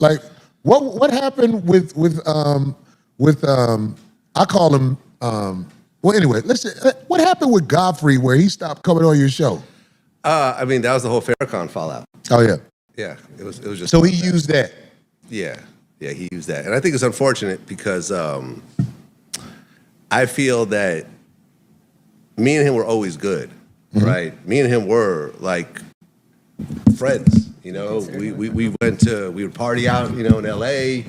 Like, what happened with I call him well anyway, listen, what happened with Godfrey where he stopped coming on your show? I mean, that was the whole Farrakhan fallout. Oh yeah. Yeah, it was just so he used that. Yeah, he used that. And I think it's unfortunate because I feel that me and him were always good, right? Me and him were like friends, you know. We would party out, you know, in LA.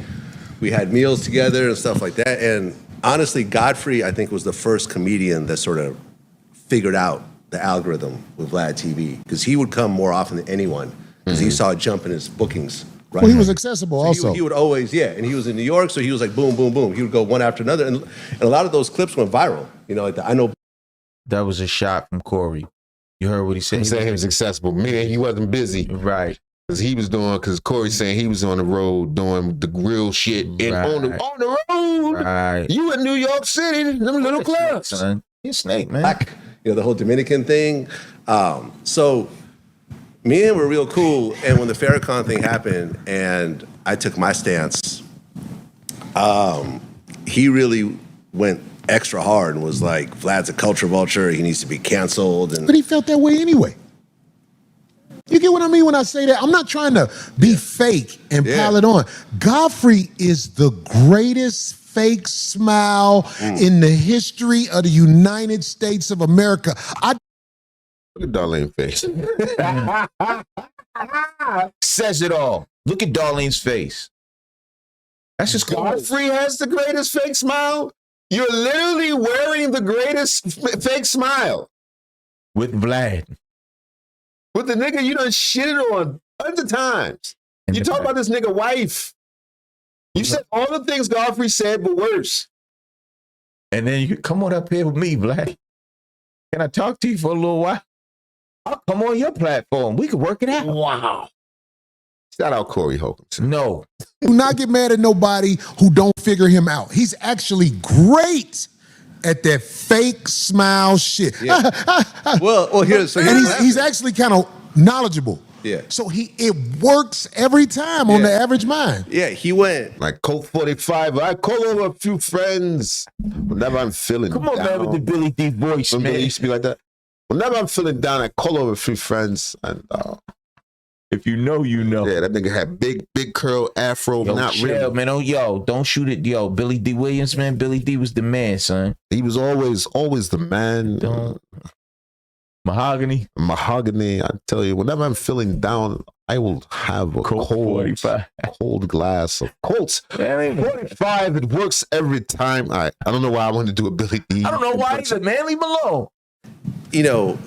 We had meals together and stuff like that. And honestly, Godfrey, I think, was the first comedian that sort of figured out the algorithm with Vlad TV, because he would come more often than anyone because he saw a jump in his bookings. Right? Well, he was accessible also. He would always, and he was in New York, so he was like boom, boom, boom. He would go one after another, and a lot of those clips went viral. You know, like I know. That was a shot from Corey. You heard what he said? He said he was accessible, meaning he wasn't busy. Right. Because Corey saying he was on the road doing the real shit and on the road. Right. You in New York City, them little clubs. Son. You're a snake, man. Black, you know, the whole Dominican thing. So me and him were real cool, and when the Farrakhan thing happened and I took my stance, he really went extra hard and was like, Vlad's a culture vulture, he needs to be canceled. But he felt that way anyway. You get what I mean when I say that? I'm not trying to be fake and pile it on. Godfrey is the greatest fake smile in the history of the United States of America. Look at Darlene's face. Says it all. Look at Darlene's face. That's just Godfrey has the greatest fake smile. You're literally wearing the greatest fake smile. With Vlad. With the nigga you done shitted on tons of times. You talk about this nigga wife. You said all the things Godfrey said, but worse. And then you come on up here with me, Vlad. Can I talk to you for a little while? I'll come on your platform. We can work it out. Wow. Shout out Corey Holcomb. No. Do not get mad at nobody who don't figure him out. He's actually great at that fake smile shit. Yeah. well, here's he's actually kind of knowledgeable. Yeah. So it works every time on the average mind. Yeah, he went like Colt 45. I call over a few friends whenever I'm feeling Come on, down. man, with the Billy D voice, man. Billy used to be like that. Whenever I'm feeling down, I call over a few friends and if you know, you know. Yeah, that nigga had big curl afro, Yo, not chill, really. Man. Oh, don't shoot it. Yo, Billy D. Williams, man. Billy D was the man, son. He was always the man. Mahogany. I tell you, whenever I'm feeling down, I will have a cold glass of Colts. 45, it works every time. I don't know why I wanted to do a Billy D. I don't know why either, man. Leave him alone. You know,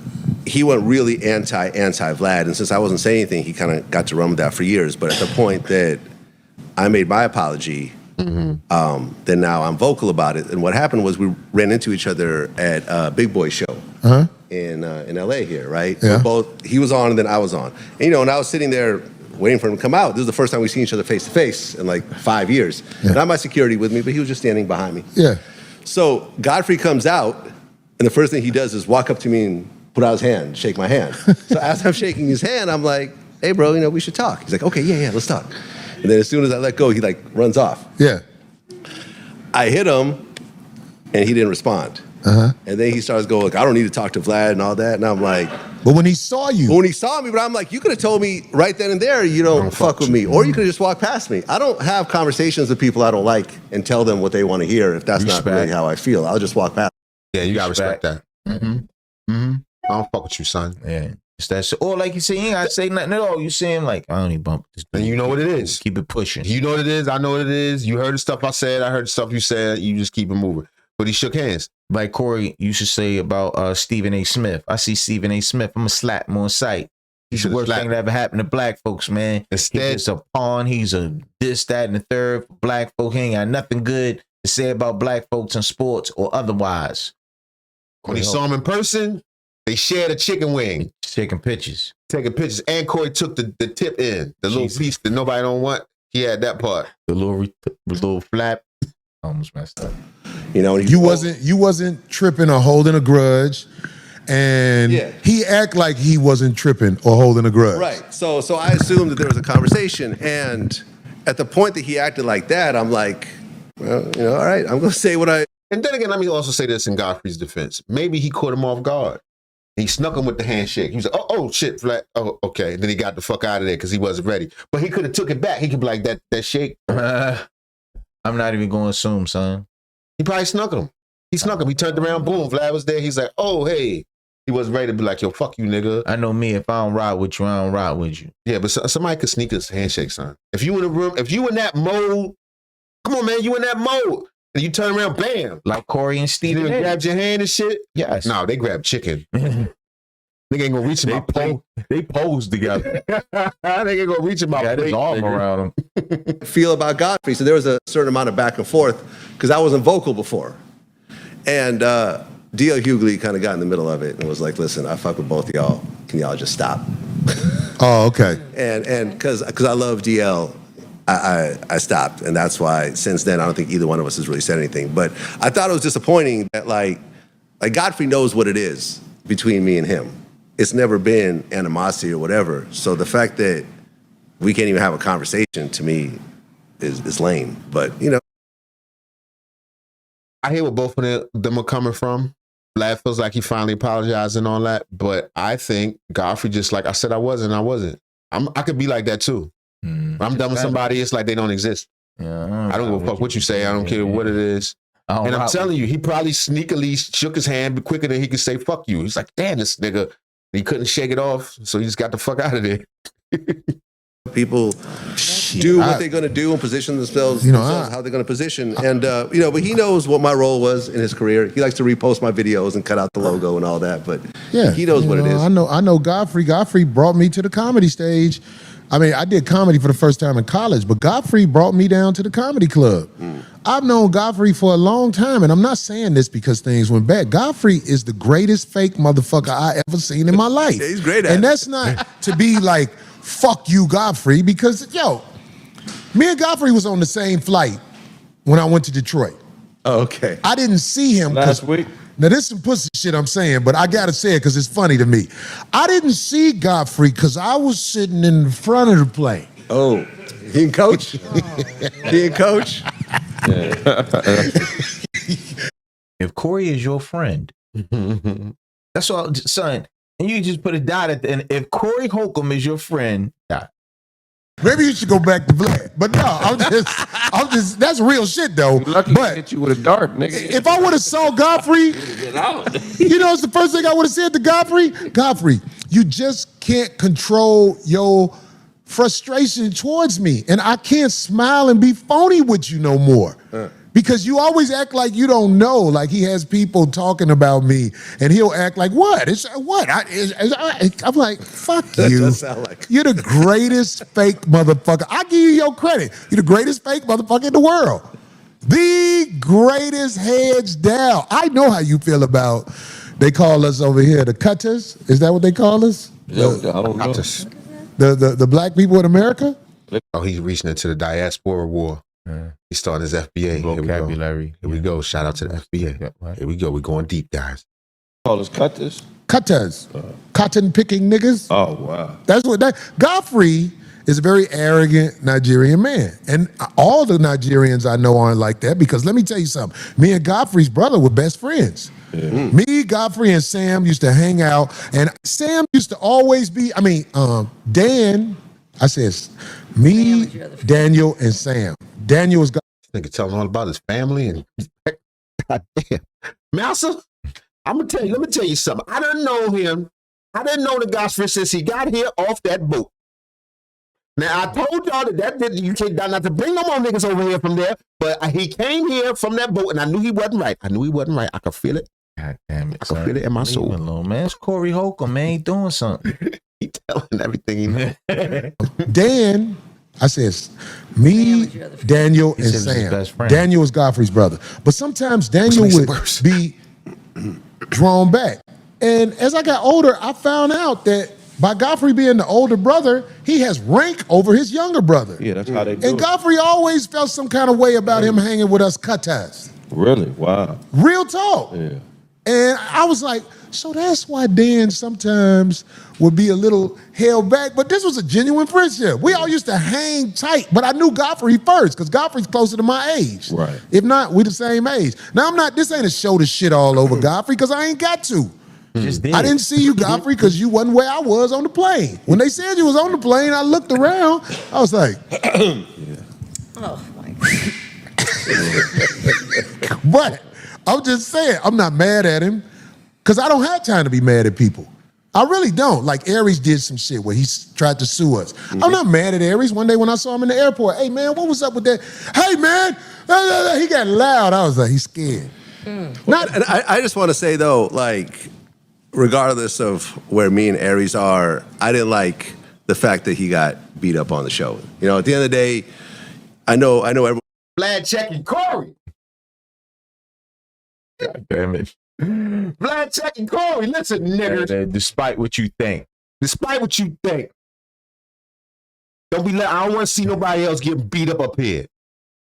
he went really anti-Vlad, and since I wasn't saying anything, he kind of got to run with that for years. But at the point that I made my apology, then now I'm vocal about it. And what happened was we ran into each other at a Big Boy show in LA here, right? Yeah. He was on and then I was on. And, you know, and I was sitting there waiting for him to come out. This is the first time we've seen each other face to face in like 5 years. Not my security with me, but he was just standing behind me. Yeah. So Godfrey comes out, and the first thing he does is walk up to me and put out his hand, shake my hand. So as I'm shaking his hand, I'm like, hey, bro, you know, we should talk. He's like, okay, yeah, let's talk. And then as soon as I let go, he like runs off. Yeah. I hit him, and he didn't respond. And then he starts going, like, I don't need to talk to Vlad and all that. And I'm like... But when he saw you... When he saw me, but I'm like, you could have told me right then and there you don't fuck with me. Or you could have just walked past me. I don't have conversations with people I don't like and tell them what they want to hear if that's not really how I feel. I'll just walk past. Yeah, you gotta respect that. I don't fuck with you, son. Yeah. It's that shit. Or like you say, you ain't gotta say nothing at all. You see him like, I don't even bump this. And you know what it is. Keep it pushing. You know what it is. I know what it is. You heard the stuff I said. I heard the stuff you said. You just keep it moving. But he shook hands. Like Corey used to say about Stephen A. Smith. I see Stephen A. Smith, I'm going to slap him on sight. He's the worst thing that ever happened to black folks, man. Instead, he's a pawn. He's a this, that, and the third. Black folk, he ain't got nothing good to say about black folks in sports or otherwise. When he saw him in person, they shared a chicken wing. Taking pictures. And Corey took the tip in. The little piece that nobody don't want. He had that part. The little flap. Almost messed up. You know, you wasn't tripping or holding a grudge, and he act like he wasn't tripping or holding a grudge. Right. So I assumed that there was a conversation, and at the point that he acted like that, I'm like, well, you know, all right, I'm gonna say what I. And then again, let me also say this in Godfrey's defense. Maybe he caught him off guard. He snuck him with the handshake. He was like, oh shit, Vlad. Oh, okay. And then he got the fuck out of there because he wasn't ready. But he could have took it back. He could be like, that shake. I'm not even going to assume, son. He probably snuck him. He snuck him. He turned around, boom, Vlad was there. He's like, oh, hey. He wasn't ready to be like, yo, fuck you, nigga. I know me. If I don't ride with you, I don't ride with you. Yeah, but somebody could sneak us a handshake, son. If you in a room, if you in that mode, come on, man, you in that mode. And you turn around, bam. Like Corey and Steve. You grabbed your hand and shit? Yes. No, they grabbed chicken. Nigga ain't gonna reach in my plate. They posed together. They ain't gonna reach in my plate. His arm around him. Feel about Godfrey. So there was a certain amount of back and forth because I wasn't vocal before. And D.L. Hughley kind of got in the middle of it and was like, listen, I fuck with both of y'all. Can y'all just stop? Oh, okay. And because I love DL, I stopped. And that's why since then, I don't think either one of us has really said anything. But I thought it was disappointing that like Godfrey knows what it is between me and him. It's never been animosity or whatever. So the fact that we can't even have a conversation to me is lame. But, you know. I hear where both of them are coming from. Vlad feels like he finally apologized and all that. But I think Godfrey just like I said I wasn't. I could be like that too. When I'm done with somebody, it's like they don't exist. Yeah, I don't give a fuck what you say. I don't care what it is. And I'm telling you, he probably sneakily shook his hand quicker than he could say fuck you. He's like, damn, this nigga. He couldn't shake it off, so he just got the fuck out of there. People do what they're going to do and position themselves, how they're going to position. And, but he knows what my role was in his career. He likes to repost my videos and cut out the logo and all that. But yeah, he knows what it is. I know Godfrey. Godfrey brought me to the comedy stage. I mean, I did comedy for the first time in college, but Godfrey brought me down to the comedy club. I've known Godfrey for a long time, and I'm not saying this because things went bad. Godfrey is the greatest fake motherfucker I ever seen in my life. Yeah, he's great at it. And that's not to be like, fuck you, Godfrey, because, me and Godfrey was on the same flight when I went to Detroit. Oh, okay. I didn't see him. Last week? Now, this is some pussy shit I'm saying, but I got to say it because it's funny to me. I didn't see Godfrey because I was sitting in front of the plane. Oh, he can coach? He can coach? If Corey is your friend, that's all, son. And you just put a dot at the end. If Corey Holcomb is your friend, dot. Maybe you should go back to Vlad. But no, I'm just, that's real shit though. You're lucky but to hit you with a dart, nigga. If I would have saw Godfrey, it's the first thing I would have said to Godfrey. Godfrey, you just can't control your frustration towards me. And I can't smile and be phony with you no more. Because you always act like you don't know. Like he has people talking about me, and he'll act like, what? I'm like, fuck you. Does sound like You're the greatest fake motherfucker. I give you your credit. You're the greatest fake motherfucker in the world. The greatest, heads down. I know how you feel about, they call us over here the cutters. Is that what they call us? I don't know. The black people in America? Oh, he's reaching into the diaspora war. He's starting his FBA. Vocabulary. Here we go. Shout out to the FBA. Here we go. We're going deep, guys. Call us cutters? Cutters. Cotton picking niggas. Oh, wow. That's what Godfrey is a very arrogant Nigerian man. And all the Nigerians I know aren't like that because let me tell you something. Me and Godfrey's brother were best friends. Me, Godfrey, and Sam used to hang out. And Sam used to always be, Dan, I said, me, Daniel, and Sam. Daniel was nigga telling all about his family and goddamn. Mouser, let me tell you something. I didn't know him. I didn't know the Godfrey since he got here off that boat. Now I told y'all that you can't not to bring no more niggas over here from there, but he came here from that boat and I knew he wasn't right. I could feel it. God damn it. I could feel it in my soul. Leave him alone, man. It's Corey Holcomb, man. He doing something. He telling everything he knows. Dan, I said, me, Daniel, and Sam. Daniel was Godfrey's brother. But sometimes Daniel would be drawn back. And as I got older, I found out that by Godfrey being the older brother, he has rank over his younger brother. Yeah, that's how they do And Godfrey always felt some kind of way about him hanging with us cutters. Really? Wow. Real talk. Yeah. And I was like, So that's why Dan sometimes would be a little held back. But this was a genuine friendship. We all used to hang tight. But I knew Godfrey first because Godfrey's closer to my age. Right. If not, we the same age. Now, this ain't a show to shit all over Godfrey because I ain't got to. I didn't see you, Godfrey, because you wasn't where I was on the plane. When they said you was on the plane, I looked around. I was like, Oh, my God. but I'm just saying, I'm not mad at him because I don't have time to be mad at people. I really don't. Like Aries did some shit where he tried to sue us. I'm not mad at Aries. One day when I saw him in the airport, hey, man, what was up with that? Hey, man, he got loud. I was like, he's scared. And I just want to say, though, like, regardless of where me and Aries are, I didn't like the fact that he got beat up on the show. You know, at the end of the day, I know everyone. Vlad checking Corey. God damn it. Vlad checking Corey. Listen, nigga. Despite what you think. Despite what you think. Don't be I don't want to see nobody else getting beat up here.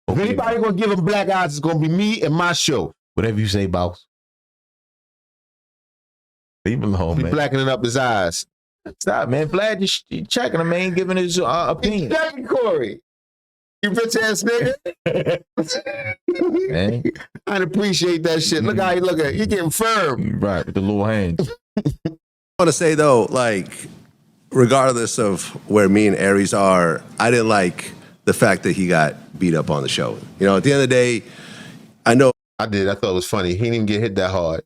If anybody gonna give him black eyes, it's gonna be me and my show. Whatever you say, boss. Leave him alone, man. He blackening up his eyes. Stop, man. Vlad just checking him, man, giving his opinion. Checking Corey. You bitch ass nigga. Man. I'd appreciate that shit. Look how he look at. He getting firm. Right, with the little hands. I want to say, though, like, regardless of where me and Aries are, I didn't like the fact that he got beat up on the show. You know, at the end of the day, I know. I did. I thought it was funny. He didn't even get hit that hard.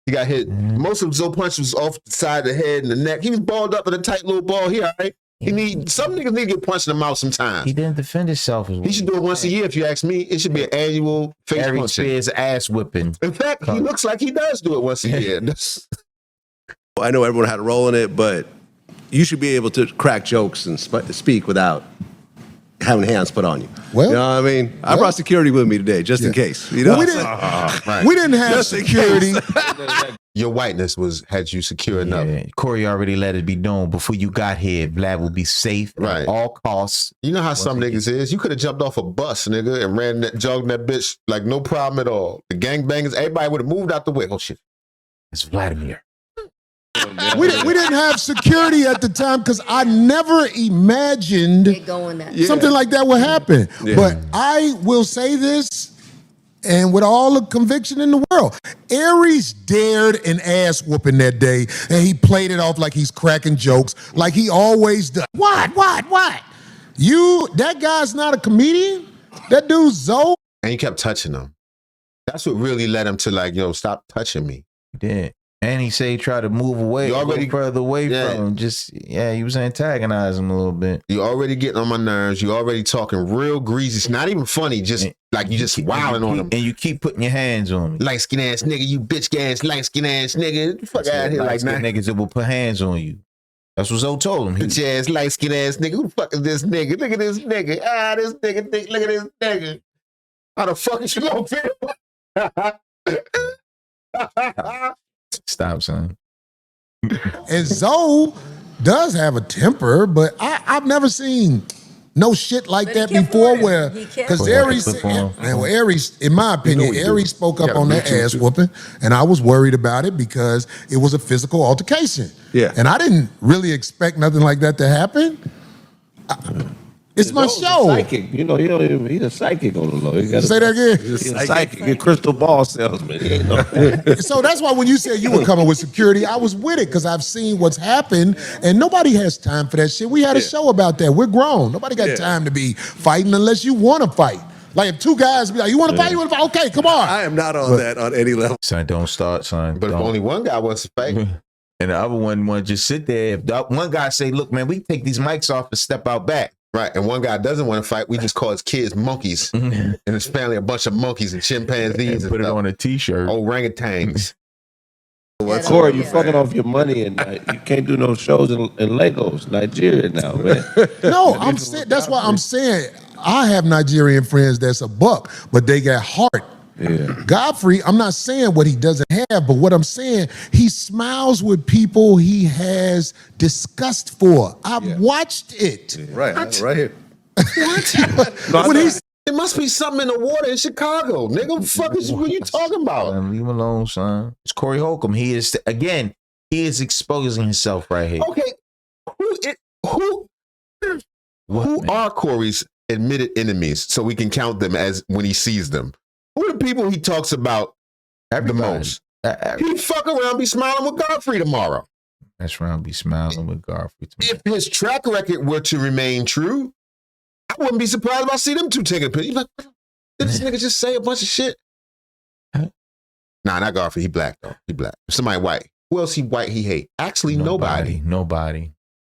He got hit. Most of his old punch was off the side of the head and the neck. He was balled up in a tight little ball here, all right? Some niggas need to get punched in the mouth sometimes. He didn't defend himself as well. He should do it once a year, if you ask me. It should be an annual face Aries punching. Spears ass whipping. In fact, he looks like he does do it once a year. I know everyone had a role in it, but you should be able to crack jokes and speak without having hands put on you. Well, you know what I mean? I brought security with me today, just in case. You know, we didn't have Just in security. Your whiteness had you secure enough. Yeah. Corey already let it be known before you got here. Vlad will be safe at all costs. You know how some niggas is. You could have jumped off a bus, nigga, and jogged that bitch like no problem at all. The gangbangers, everybody would have moved out the way. Oh shit, it's Vladimir. We didn't have security at the time because I never imagined something like that would happen. Yeah. But I will say this, and with all the conviction in the world, Aries dared an ass whooping that day, and he played it off like he's cracking jokes, like he always does. What? That guy's not a comedian? That dude's Zoe? And he kept touching him. That's what really led him to like, stop touching me. He did. And he said he tried to move away, further away from him. He was antagonizing him a little bit. You already getting on my nerves. You already talking real greasy. It's not even funny. Just like you just wilding on him. And you keep putting your hands on me. Light skin ass nigga, you bitch ass light skin ass nigga. Fuck out here like that. Niggas that will put hands on you. That's what Zoe told him. Bitch ass light skin ass nigga. Who the fuck is this nigga? Look at this nigga. This nigga. Look at this nigga. How the fuck is you gonna feel? Stop, son. And Zoe does have a temper, but I've never seen no shit like that before where, because Aries, in my opinion, Aries spoke up on that ass whooping, and I was worried about it because it was a physical altercation. Yeah. And I didn't really expect nothing like that to happen. It's my show. Psychic. He's a psychic on the low. Say that again. He's a psychic. A crystal ball salesman. So that's why when you said you were coming with security, I was with it because I've seen what's happened, and nobody has time for that shit. We had a show about that. We're grown. Nobody got time to be fighting unless you want to fight. Like if two guys be like, you want to fight? You want to fight? Okay, come on. I am not on that on any level. Son, don't start, son. But if only one guy wants to fight. And the other one want to just sit there. If one guy say, look, man, we take these mics off and step out back. Right, and one guy doesn't want to fight. We just call his kids monkeys, and his family a bunch of monkeys and chimpanzees and put it on a T-shirt. Orangutans. Corey, you fucking off your money, and you can't do no shows in Lagos, Nigeria now, man. No, I'm saying that's why I'm saying I have Nigerian friends that's a buck, but they got heart. Yeah. Godfrey, I'm not saying what he doesn't have, but what I'm saying, he smiles with people he has disgust for. I've watched it. Right here. When he's must be something in the water in Chicago, nigga. What the fuck is what you talking about? Man, leave him alone, son. It's Corey Holcomb. He is exposing himself right here. Okay, who are Corey's admitted enemies so we can count them as when he sees them? Who are the people he talks about the most? He fuck around, be smiling with Godfrey tomorrow. That's around, be smiling with Godfrey tomorrow. If his track record were to remain true, I wouldn't be surprised if I see them two taking a picture. Like, did this nigga just say a bunch of shit? Nah, not Godfrey. He black though. He black. Somebody white. Who else he white he hate? Actually, nobody.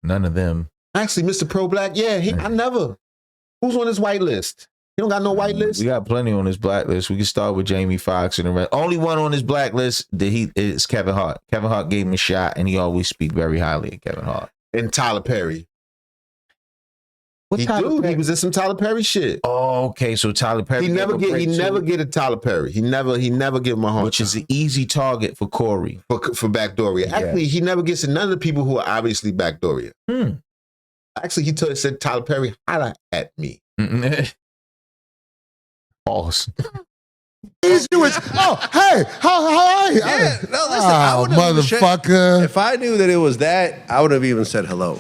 None of them. Actually, Mr. Pro Black, yeah, I never. Who's on his white list? He don't got no white list? We got plenty on his black list. We can start with Jamie Foxx and the rest. Only one on his black list that is Kevin Hart. Kevin Hart gave him a shot, and he always speak very highly of Kevin Hart. And Tyler Perry. He was in some Tyler Perry shit. Oh, okay. So Tyler Perry. He never get a Tyler Perry. He never give him a hard which is an easy target for Corey. For Backdooria. Yeah. Actually, he never gets to none of the people who are obviously Backdooria. Actually, he said Tyler Perry, holla at me. Pause. Hey, how are you? Yeah, no, listen, motherfucker. If I knew that it was that, I would have even said hello.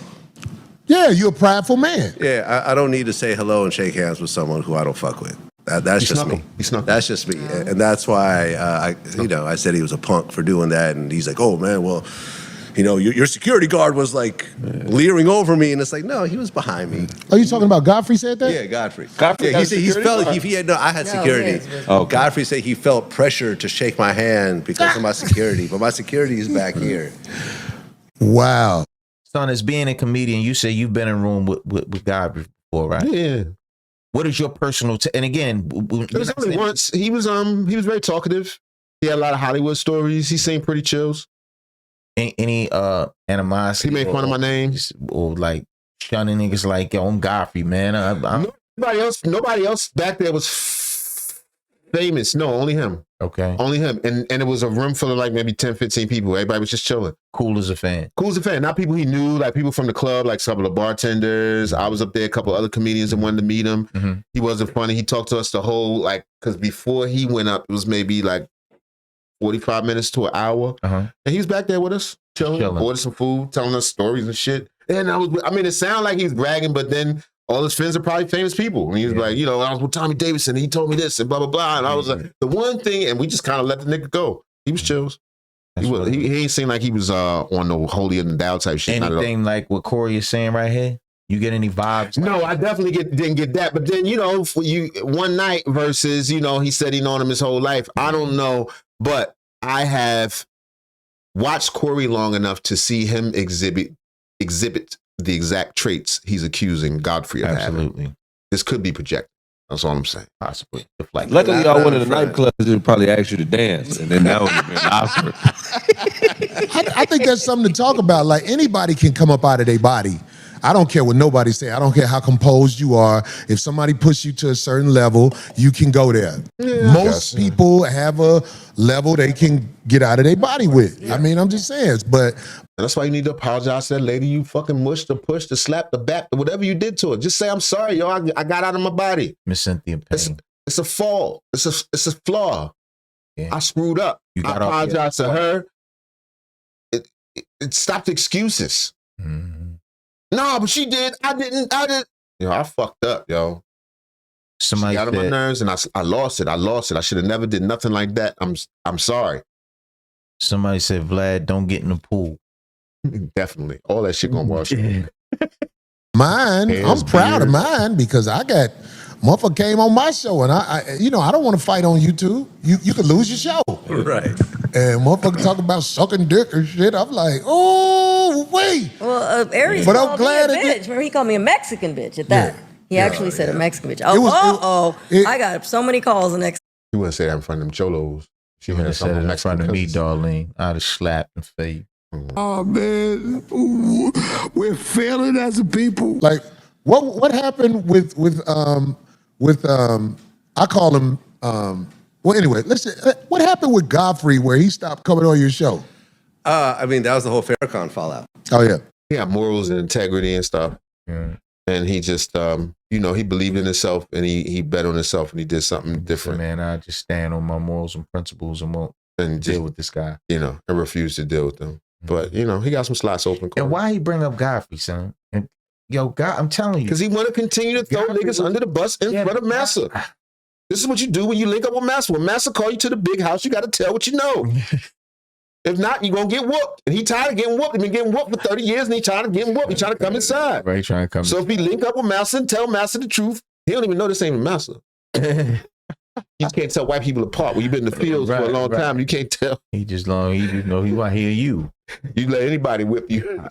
Yeah, you're a prideful man. Yeah, I don't need to say hello and shake hands with someone who I don't fuck with. That's just me. That's just me, and that's why I said he was a punk for doing that. And he's like, "Oh man, well, your security guard was like leering over me," and it's like, no, he was behind me. Are you talking about Godfrey said that? Yeah, Godfrey. Godfrey Yeah, he said I had security. Okay. Godfrey said he felt pressure to shake my hand because of my security, but my security is back here. Wow. Son, as being a comedian, you say you've been in a room with Godfrey before, right? Yeah. What is your personal? And again, it was only once. He was very talkative. He had a lot of Hollywood stories. He seemed pretty chills. Any animosity? He made fun of my name or like shunning niggas like, yo, I'm Godfrey, man. Nobody else back there was famous. No, only him. Okay. Only him. And it was a room full of like maybe 10, 15 people. Everybody was just chilling. Cool as a fan. Not people he knew, like people from the club, like some of the bartenders. I was up there, a couple other comedians that wanted to meet him. Mm-hmm. He wasn't funny. He talked to us the whole, because before he went up, it was maybe like 45 minutes to an hour. Uh-huh. And he was back there with us, chilling, ordered some food, telling us stories and shit. And it sounded like he was bragging, but then all his friends are probably famous people. And he was like, I was with Tommy Davidson, and he told me this, and blah, blah, blah. And I was like, the one thing, and we just kind of let the nigga go. He was chills. He ain't seemed like he was on no holier than thou type shit. Anything like what Corey is saying right here? You get any vibes? No, I definitely didn't get that. But then, for you one night versus, he said he known him his whole life. I don't know, but I have watched Corey long enough to see him exhibit the exact traits he's accusing Godfrey of having. Absolutely. This could be projected. That's all I'm saying. Possibly. Luckily, y'all went to the nightclub. They probably asked you to dance, and then that would have been awkward. I think that's something to talk about. Like, anybody can come up out of their body. I don't care what nobody say. I don't care how composed you are. If somebody push you to a certain level, you can go there. Yeah, most people have a level they can get out of their body with. Yeah. I mean, I'm just saying. But that's why you need to apologize to that lady you fucking mushed or pushed or slapped the back or whatever you did to her. Just say, I'm sorry, yo. I got out of my body. Miss Cynthia Payne. It's a fall. It's a flaw. Yeah. I screwed up. I apologize to her. It stopped excuses. Mm-hmm. No, but she did. I didn't. I fucked up, yo. Somebody got on my nerves, and I lost it. I should have never did nothing like that. I'm sorry. Somebody said, Vlad, don't get in the pool. Definitely. All that shit gonna wash. Mine, I'm proud of mine because I got motherfucker came on my show, and I don't want to fight on YouTube. You could lose your show. Right. And motherfucker talk about sucking dick or shit. I'm like, oh, wait. Well, Aries called me a bitch. Remember, he called me a Mexican bitch at that. Yeah. He actually said a Mexican bitch. I got so many calls the next. You wouldn't say that in front of them cholos. She would have said it in front of me, Darlene. I'd have slapped and face. Oh, man. Ooh, we're failing as a people. Like, what happened with I call him, well, anyway, listen, what happened with Godfrey where he stopped coming on your show? That was the whole Farrakhan fallout. Oh, yeah. He had morals and integrity and stuff. Yeah. And he just, you know, he believed in himself and he bet on himself and he did something different. Man, I just stand on my morals and principles and won't deal with this guy. You know, and refuse to deal with them. But, you know, he got some slots open. Corey. And why he bring up Godfrey, son? And, yo, God, I'm telling you. Because he want to continue to throw niggas under the bus in front of Massa. This is what you do when you link up with Massa. When Massa call you to the big house, you got to tell what you know. If not, you're going to get whooped. And he tired of getting whooped. He's been getting whooped for 30 years and he tired of getting whooped. He's trying to come inside. Right, trying to come So if he link up with Massa and tell Massa the truth, he don't even know this ain't even Massa. You can't tell white people apart. When you've been in the fields for a long time, you can't tell. He just long, he just know he want to hear you. You let anybody whip you.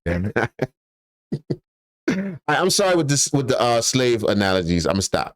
Damn it. I'm sorry with the slave analogies. I'm gonna stop.